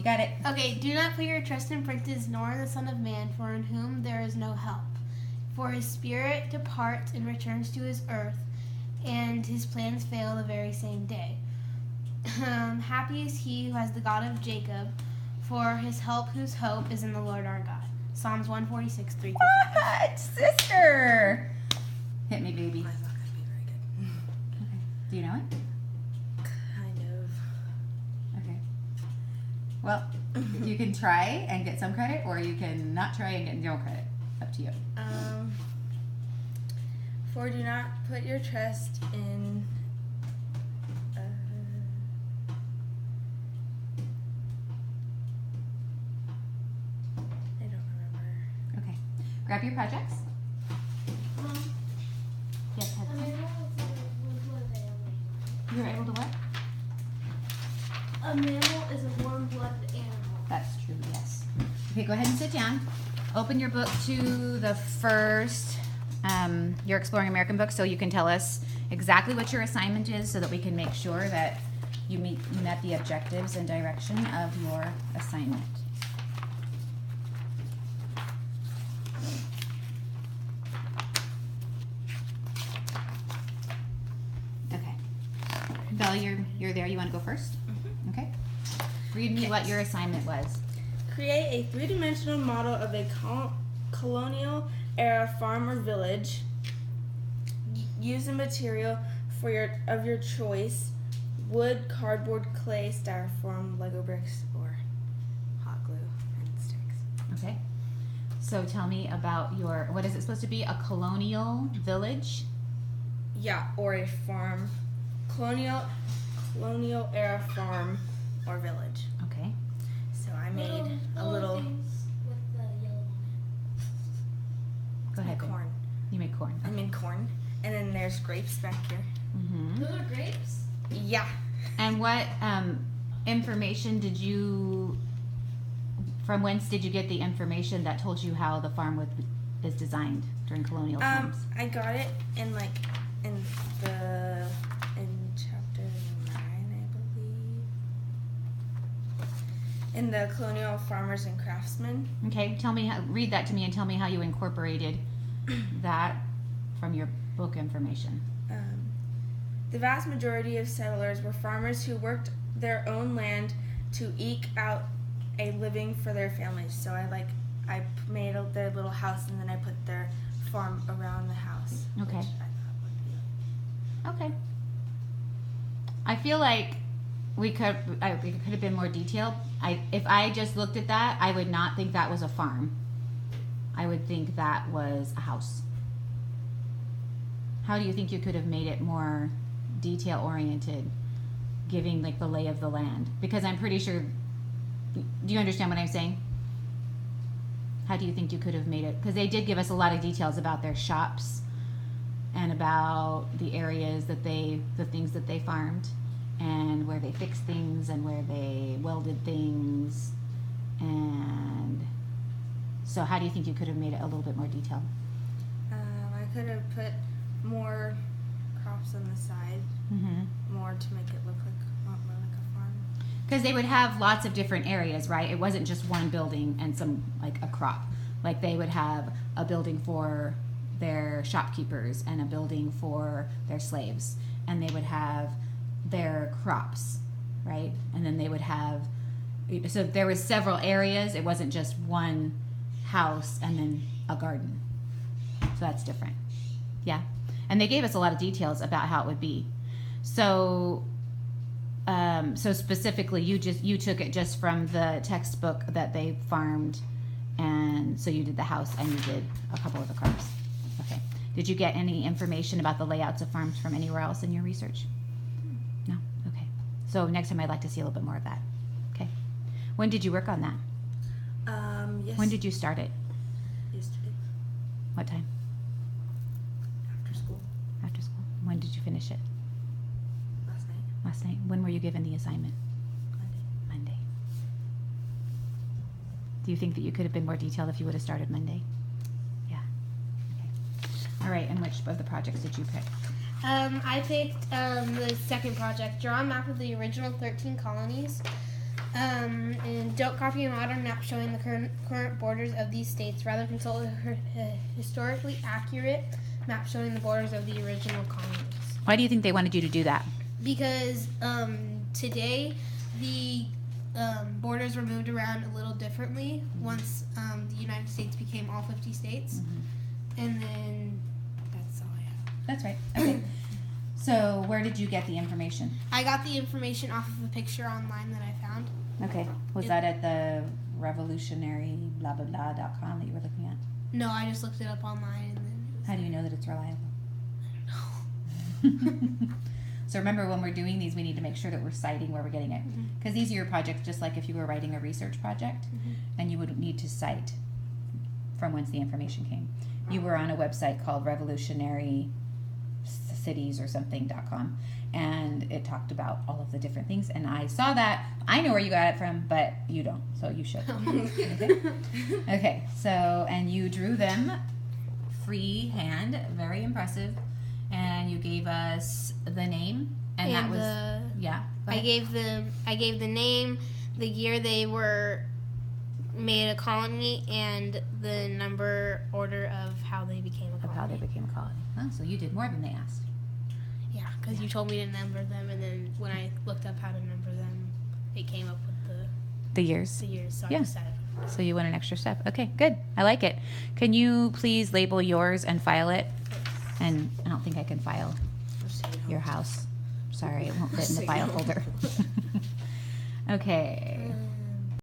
You got it. Okay, do not put your trust in princes nor in the Son of Man, for in whom there is no help. For his spirit departs and returns to his earth, and his plans fail the very same day. Happy is he who has the God of Jacob, for his help whose hope is in the Lord our God. Psalms 146, 3-5. What? Sister! Hit me, baby. I'm not going to be very good. Okay. Do you know it? Kind of. Okay. Well, you can try and get some credit, or you can not try and get no credit. Up to you. For do not put your trust in I don't remember. Okay. Grab your projects. Yes, you're able to what? A mammal is a warm-blooded animal. That's true, yes. Okay, go ahead and sit down. Open your book to the first, your Exploring American book, so you can tell us exactly what your assignment is so that we can make sure that you met the objectives and direction of your assignment. Okay. Bella, you're there. You want to go first? Mm-hmm. Okay. Read me what your assignment was. Create a three-dimensional model of a colonial era farm or village. Use a material of your choice: wood, cardboard, clay, styrofoam, Lego bricks, or hot glue and sticks. Okay. So tell me about what is it supposed to be? A colonial village? Yeah, or a farm, colonial era farm or village. Okay. So I made a little with the yellow Go ahead. corn. You made corn. I made corn, and then there's grapes back here. Mm-hmm. Those are grapes? Yeah. And what information from whence did you get the information that told you how the farm is designed during colonial times? I got it in chapter 9, I believe. In the Colonial Farmers and Craftsmen. Okay, read that to me and tell me how you incorporated that from your book information. The vast majority of settlers were farmers who worked their own land to eke out a living for their families. So I made their little house, and then I put their farm around the house. Okay. Which I thought would be Okay. I feel like we could have been more detailed. If I just looked at that, I would not think that was a farm. I would think that was a house. How do you think you could have made it more detail oriented, giving like the lay of the land? Because I'm pretty sure, do you understand what I'm saying? How do you think you could have made it? Because they did give us a lot of details about their shops and about the areas the things that they farmed, and where they fixed things and where they welded things. And so how do you think you could have made it a little bit more detailed? I could have put more crops on the side, more to make it look more like a farm. Because they would have lots of different areas, right? It wasn't just one building and some like a crop. Like they would have a building for their shopkeepers and a building for their slaves, and they would have their crops, right? And then they would have, so there was several areas. It wasn't just one house and then a garden. So that's different. Yeah. And they gave us a lot of details about how it would be. So so specifically you took it just from the textbook that they farmed, and so you did the house and you did a couple of the crops. Okay. Did you get any information about the layouts of farms from anywhere else in your research? No? Okay. So next time I'd like to see a little bit more of that. Okay. When did you work on that? Yes. When did you start it? Yesterday. What time? After school. After school. When did you finish it? Last night. Last night. When were you given the assignment? Monday. Do you think that you could have been more detailed if you would have started Monday? Yeah. Okay. All right. And which of the projects did you pick? I picked the second project. Draw a map of the original 13 colonies. And don't copy a modern map showing the current borders of these states. Rather, consult a historically accurate map showing the borders of the original colonies. Why do you think they wanted you to do that? Because today the borders were moved around a little differently once the United States became all 50 states. And then that's all I have. That's right. Okay. So where did you get the information? I got the information off of a picture online that I found. Okay. Was that at the revolutionary blah blah blah.com that you were looking at? No, I just looked it up online. And then How do you know that it's reliable? I don't know. So remember, when we're doing these, we need to make sure that we're citing where we're getting it. Because these are your projects, just like if you were writing a research project, and you would need to cite from whence the information came. You were on a website called Revolutionary Cities or something.com, and it talked about all of the different things. And I saw that. I know where you got it from, but you don't, so you should. Okay. So, and you drew them freehand, very impressive. And you gave us the name, and that was yeah. go I ahead. gave the name, the year they were made a colony, and the number order of how they became a Of colony. how they became a colony. Oh, so you did more than they asked. Yeah, because you told me to number them, and then when I looked up how to number them, it came up with The years. the years. So Yeah. I decided. So you went an extra step. Okay, good. I like it. Can you please label yours and file it? And I don't think I can file your house. Sorry, it won't fit in the file folder. Okay.